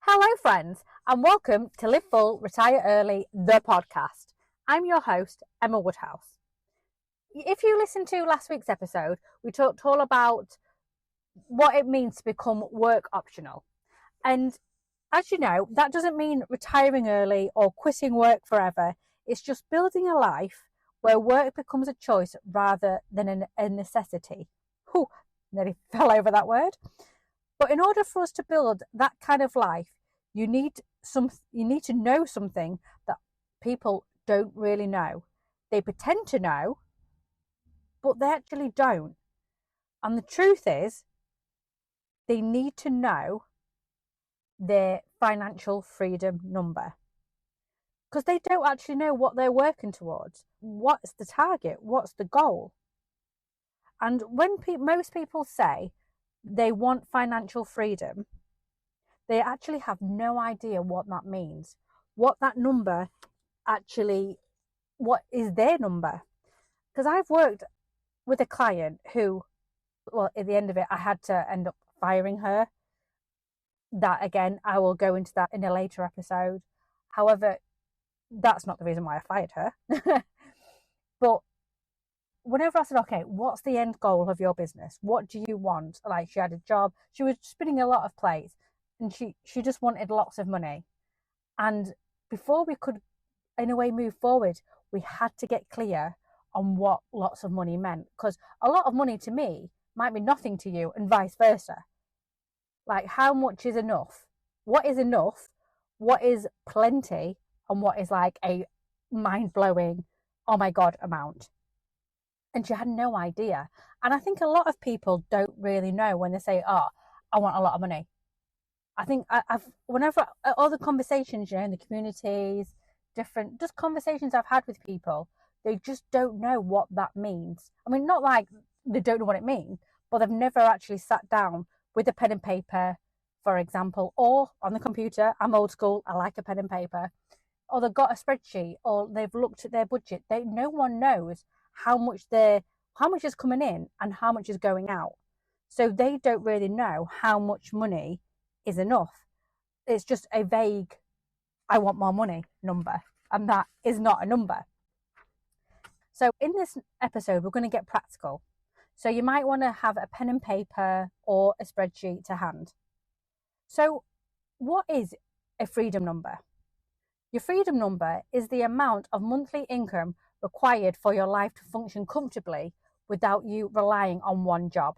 Hello friends and welcome to Live Full, Retire Early, the podcast. I'm your host, Emma Woodhouse. If you listened to last week's episode, we talked all about what it means to become work optional. And as you know, that doesn't mean retiring early or quitting work forever. It's just building a life where work becomes a choice rather than a necessity. Whew, nearly fell over that word. But in order for us to build that kind of life, you need to know something that people don't really know. They pretend to know, but they actually don't. And the truth is, they need to know their financial freedom number, because they don't actually know what they're working towards. What's the target? What's the goal? And when most people say they want financial freedom, they actually have no idea what that means, what that number actually, what is their number. Because I've worked with a client who, well, at the end of it, I had to end up firing her. That again, I will go into that in a later episode. However, that's not the reason why I fired her. But whenever I said, okay, what's the end goal of your business? What do you want? Like, she had a job, she was spinning a lot of plates, and she just wanted lots of money. And before we could, in a way, move forward, we had to get clear on what lots of money meant. Because a lot of money to me might be nothing to you, and vice versa. Like, how much is enough? What is enough? What is plenty? And what is like a mind-blowing, oh my God, amount? And she had no idea. And I think a lot of people don't really know when they say, oh, I want a lot of money. I think whenever all the conversations, in the communities, different, just conversations I've had with people, they just don't know what that means. I mean, not like they don't know what it means, but they've never actually sat down with a pen and paper, for example, or on the computer. I'm old school. I like a pen and paper. Or they've got a spreadsheet, or they've looked at their budget. No one knows how much is coming in and how much is going out. So they don't really know how much money is enough. It's just a vague, I want more money number, and that is not a number. So in this episode, we're going to get practical. So you might want to have a pen and paper or a spreadsheet to hand. So what is a freedom number? Your freedom number is the amount of monthly income required for your life to function comfortably without you relying on one job.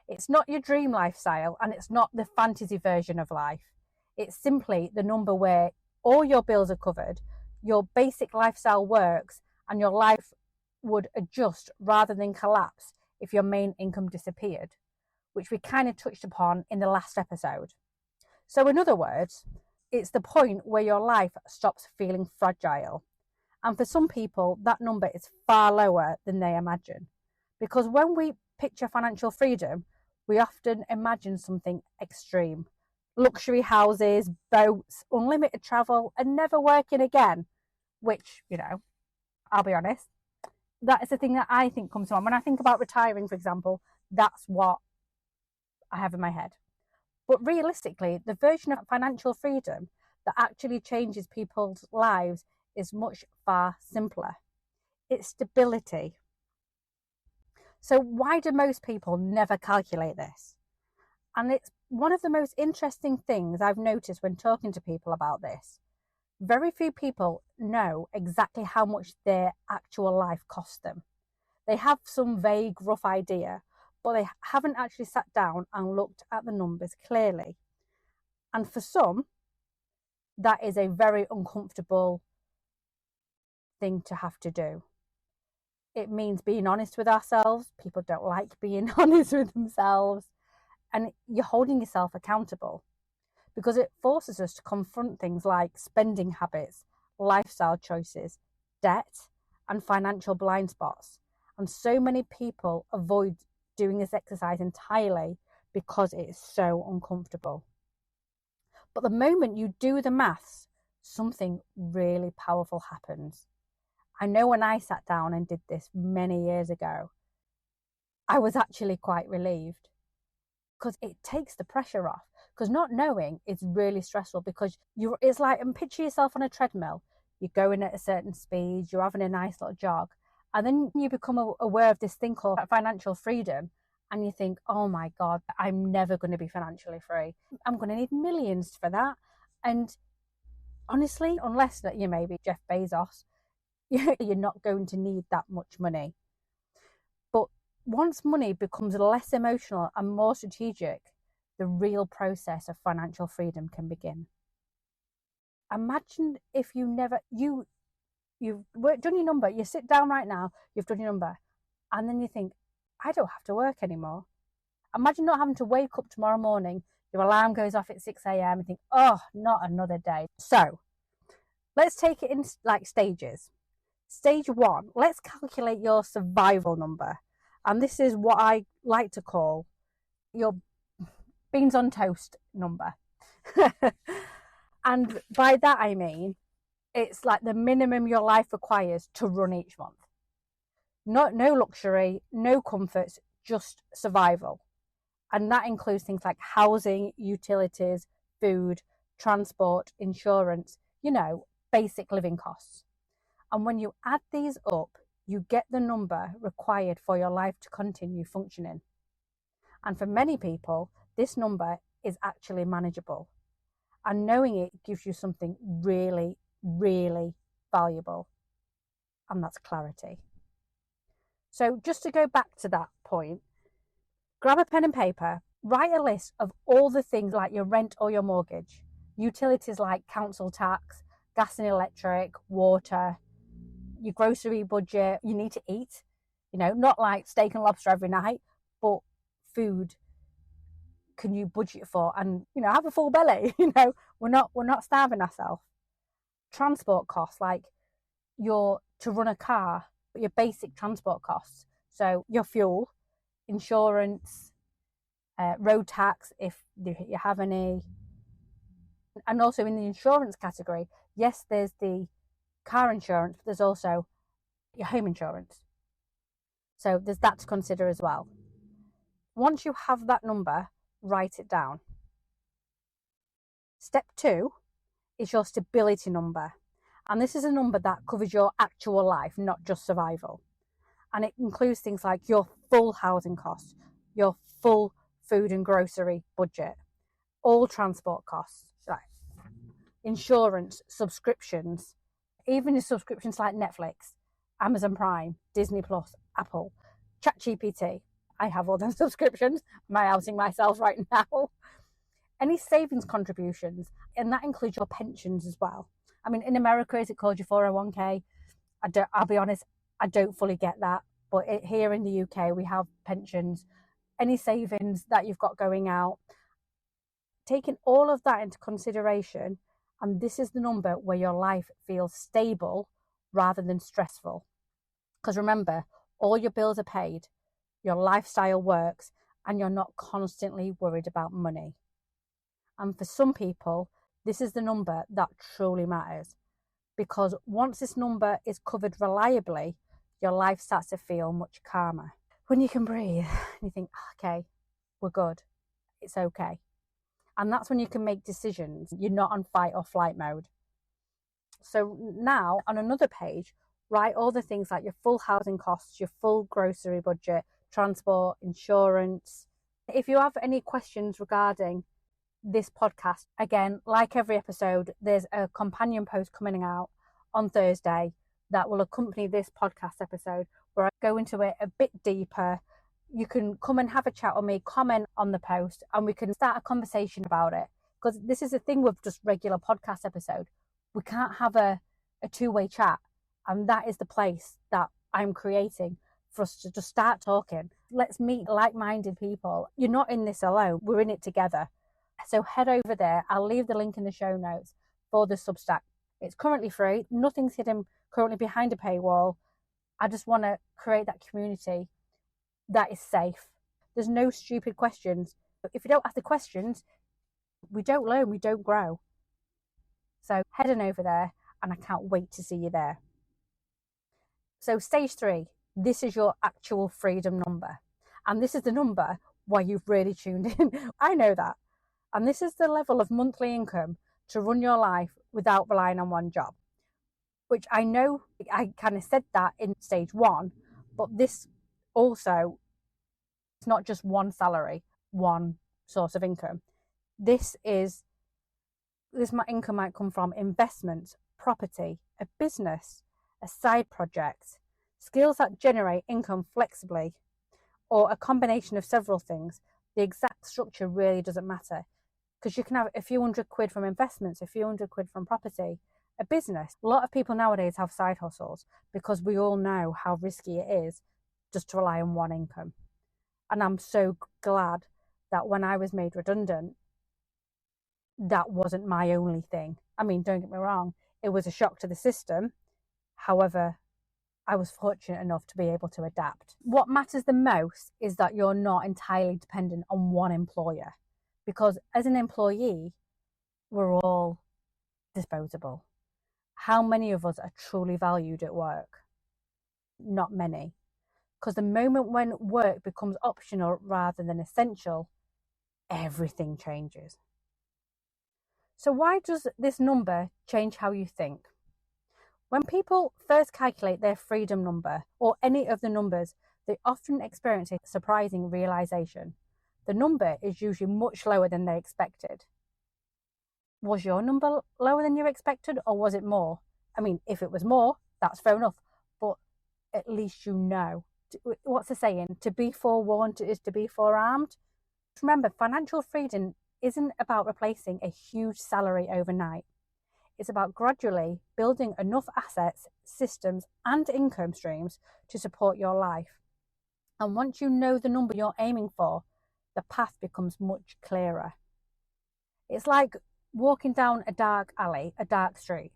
It's not your dream lifestyle, and it's not the fantasy version of life. It's simply the number where all your bills are covered, your basic lifestyle works, and your life would adjust rather than collapse if your main income disappeared, which we kind of touched upon in the last episode. So in other words, it's the point where your life stops feeling fragile. And for some people, that number is far lower than they imagine. Because when we picture financial freedom, we often imagine something extreme. Luxury houses, boats, unlimited travel, and never working again. Which, I'll be honest, that is the thing that I think comes to mind. When I think about retiring, for example, that's what I have in my head. But realistically, the version of financial freedom that actually changes people's lives is much far simpler. It's stability. So why do most people never calculate this? And it's one of the most interesting things I've noticed when talking to people about this. Very few people know exactly how much their actual life costs them. They have some vague, rough idea, but they haven't actually sat down and looked at the numbers clearly. And for some, that is a very uncomfortable thing to have to do. It means being honest with ourselves. People don't like being honest with themselves. And you're holding yourself accountable, because it forces us to confront things like spending habits, lifestyle choices, debt, and financial blind spots. And so many people avoid doing this exercise entirely because it is so uncomfortable. But the moment you do the maths, something really powerful happens. I know when I sat down and did this many years ago, I was actually quite relieved, because it takes the pressure off. Because not knowing is really stressful, because it's like, and picture yourself on a treadmill. You're going at a certain speed, you're having a nice little jog, and then you become aware of this thing called financial freedom, and you think, oh my God, I'm never going to be financially free. I'm going to need millions for that. And honestly, unless that you maybe Jeff Bezos, you're not going to need that much money. But once money becomes less emotional and more strategic, the real process of financial freedom can begin. Imagine if you've done your number, you sit down right now, you've done your number, and then you think, I don't have to work anymore. Imagine not having to wake up tomorrow morning, your alarm goes off at 6 a.m. and think, oh, not another day. So let's take it in like stages. Stage 1, let's calculate your survival number. And this is what I like to call your beans on toast number. And by that I mean, it's like the minimum your life requires to run each month. No luxury, no comforts, just survival. And that includes things like housing, utilities, food, transport, insurance, basic living costs. And when you add these up, you get the number required for your life to continue functioning. And for many people, this number is actually manageable. And knowing it gives you something really, really valuable. And that's clarity. So just to go back to that point, grab a pen and paper, write a list of all the things like your rent or your mortgage, utilities like council tax, gas and electric, water, your grocery budget, you need to eat, not like steak and lobster every night, but food can you budget for and, have a full belly, we're not starving ourselves. Transport costs, like to run a car, your basic transport costs. So your fuel, insurance, road tax, if you have any. And also in the insurance category, yes, there's the car insurance, but there's also your home insurance. So there's that to consider as well. Once you have that number, write it down. Step 2 is your stability number. And this is a number that covers your actual life, not just survival. And it includes things like your full housing costs, your full food and grocery budget, all transport costs, like insurance, subscriptions, even the subscriptions like Netflix, Amazon Prime, Disney Plus, Apple, ChatGPT. I have all those subscriptions. Am I outing myself right now? Any savings contributions, and that includes your pensions as well. I mean, in America, is it called your 401k? I'll be honest, I don't fully get that. But here in the UK, we have pensions, any savings that you've got going out. Taking all of that into consideration, and this is the number where your life feels stable rather than stressful. Because remember, all your bills are paid, your lifestyle works, and you're not constantly worried about money. And for some people, this is the number that truly matters, because once this number is covered reliably, your life starts to feel much calmer. When you can breathe, you think, okay, we're good, it's okay. And that's when you can make decisions. You're not on fight or flight mode. So now on another page, write all the things like your full housing costs, your full grocery budget, transport, insurance. If you have any questions regarding this podcast, again, like every episode, there's a companion post coming out on Thursday that will accompany this podcast episode, where I go into it a bit deeper. You can come and have a chat with me, comment on the post, and we can start a conversation about it. Because this is the thing with just regular podcast episode. We can't have a two-way chat. And that is the place that I'm creating for us to just start talking. Let's meet like-minded people. You're not in this alone. We're in it together. So head over there. I'll leave the link in the show notes for the Substack. It's currently free. Nothing's hidden currently behind a paywall. I just want to create that community that is safe. There's no stupid questions. If you don't ask the questions, we don't learn, we don't grow. So head on over there, and I can't wait to see you there. So stage 3, this is your actual freedom number. And this is the number where you've really tuned in. I know that. And this is the level of monthly income to run your life without relying on one job, which I know I kind of said that in stage 1, but this also, it's not just one salary, one source of income. This income might come from investments, property, a business, a side project, skills that generate income flexibly, or a combination of several things. The exact structure really doesn't matter, because you can have a few £100 from investments, a few £100 from property, a business. A lot of people nowadays have side hustles because we all know how risky it is just to rely on one income. And I'm so glad that when I was made redundant, that wasn't my only thing. I mean, don't get me wrong, it was a shock to the system. However, I was fortunate enough to be able to adapt. What matters the most is that you're not entirely dependent on one employer, because as an employee, we're all disposable. How many of us are truly valued at work? Not many. Because the moment when work becomes optional rather than essential, everything changes. So why does this number change how you think? When people first calculate their freedom number, or any of the numbers, they often experience a surprising realization. The number is usually much lower than they expected. Was your number lower than you expected, or was it more? I mean, if it was more, that's fair enough, but at least you know. What's the saying? To be forewarned is to be forearmed. Remember, financial freedom isn't about replacing a huge salary overnight. It's about gradually building enough assets, systems, and income streams to support your life. And once you know the number you're aiming for, the path becomes much clearer. It's like walking down a dark alley, a dark street.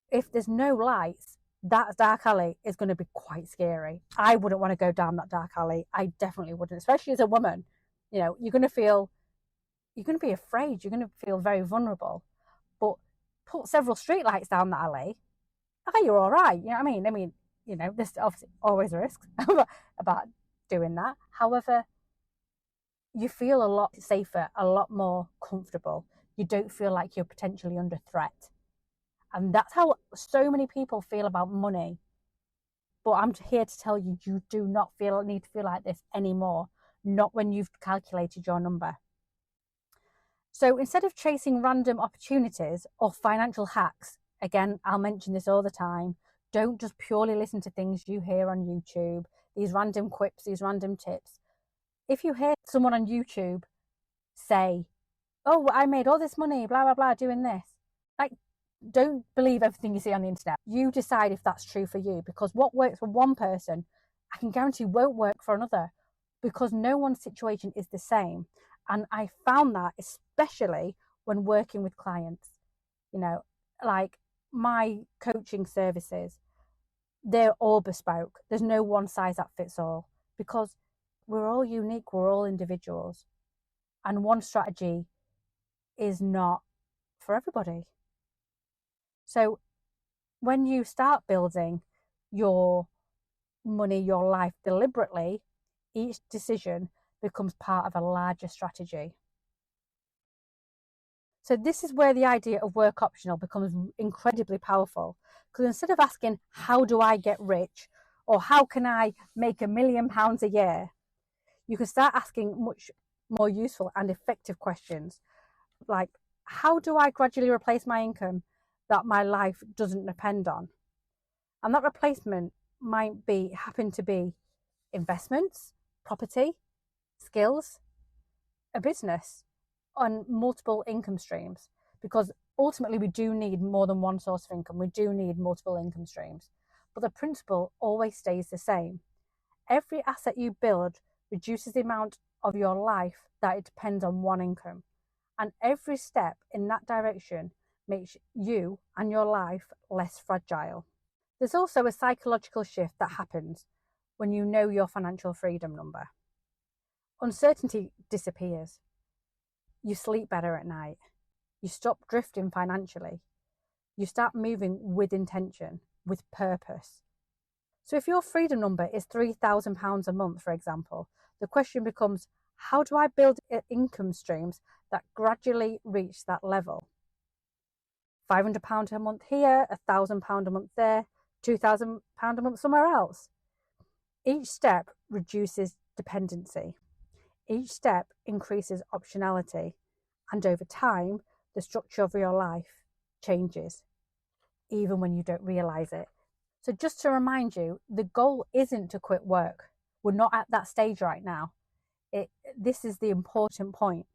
If there's no lights, that dark alley is going to be quite scary. I wouldn't want to go down that dark alley. I definitely wouldn't, especially as a woman. You know, you're going to be afraid. You're going to feel very vulnerable. But put several streetlights down the alley, okay, you're all right. You know what I mean? You know, there's obviously always a risk about doing that. However, you feel a lot safer, a lot more comfortable. You don't feel like you're potentially under threat. And that's how so many people feel about money. But I'm here to tell you, you do not need to feel like this anymore. Not when you've calculated your number. So instead of chasing random opportunities or financial hacks, again, I'll mention this all the time, don't just purely listen to things you hear on YouTube, these random quips, these random tips. If you hear someone on YouTube say, oh, I made all this money, blah, blah, blah, doing this, like, don't believe everything you see on the internet. You decide if that's true for you, because what works for one person, I can guarantee won't work for another, because no one's situation is the same. And I found that especially when working with clients, you know, like my coaching services, they're all bespoke. There's no one size that fits all, because we're all unique, we're all individuals. And one strategy is not for everybody. So when you start building your money, your life deliberately, each decision becomes part of a larger strategy. So this is where the idea of work optional becomes incredibly powerful, because instead of asking, how do I get rich, or how can I make £1 million a year, you can start asking much more useful and effective questions, like, how do I gradually replace my income that my life doesn't depend on? And that replacement might happen to be investments, property, skills, a business, on multiple income streams, because ultimately we do need more than one source of income. We do need multiple income streams, but the principle always stays the same. Every asset you build reduces the amount of your life that it depends on one income, and every step in that direction makes you and your life less fragile. There's also a psychological shift that happens when you know your financial freedom number. Uncertainty disappears. You sleep better at night. You stop drifting financially. You start moving with intention, with purpose. So if your freedom number is £3,000 a month, for example, the question becomes, how do I build income streams that gradually reach that level. £500 a month here, £1,000 a month there, £2,000 a month somewhere else. Each step reduces dependency. Each step increases optionality. And over time, the structure of your life changes, even when you don't realise it. So just to remind you, the goal isn't to quit work. We're not at that stage right now. This is the important point.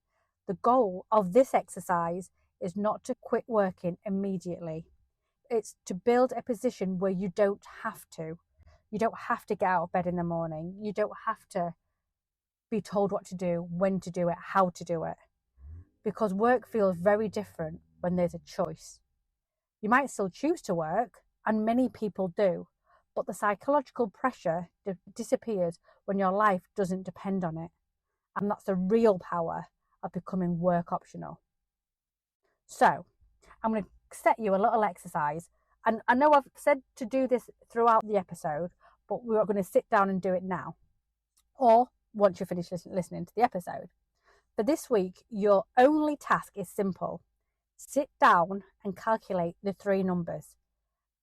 The goal of this exercise is not to quit working immediately. It's to build a position where you don't have to. You don't have to get out of bed in the morning. You don't have to be told what to do, when to do it, how to do it. Because work feels very different when there's a choice. You might still choose to work, and many people do, but the psychological pressure disappears when your life doesn't depend on it. And that's the real power of becoming work optional. So, I'm going to set you a little exercise. And I know I've said to do this throughout the episode, but we're going to sit down and do it now. Or once you finish listening to the episode. For this week, your only task is simple. Sit down and calculate the 3 numbers.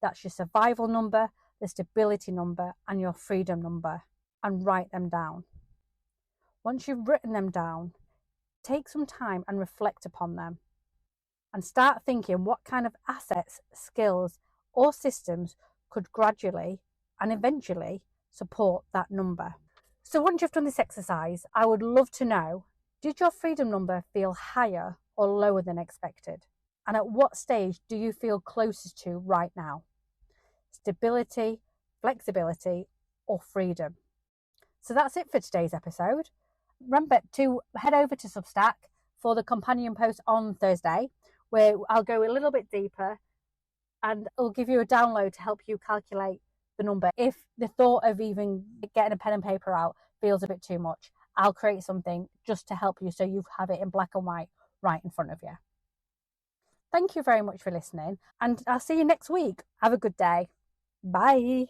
That's your survival number, the stability number, and your freedom number, and write them down. Once you've written them down, take some time and reflect upon them. And start thinking what kind of assets, skills, or systems could gradually and eventually support that number. So once you've done this exercise, I would love to know, did your freedom number feel higher or lower than expected? And at what stage do you feel closest to right now? Stability, flexibility, or freedom? So that's it for today's episode. Remember to head over to Substack for the companion post on Thursday, where I'll go a little bit deeper and I'll give you a download to help you calculate the number. If the thought of even getting a pen and paper out feels a bit too much, I'll create something just to help you so you have it in black and white right in front of you. Thank you very much for listening, and I'll see you next week. Have a good day. Bye.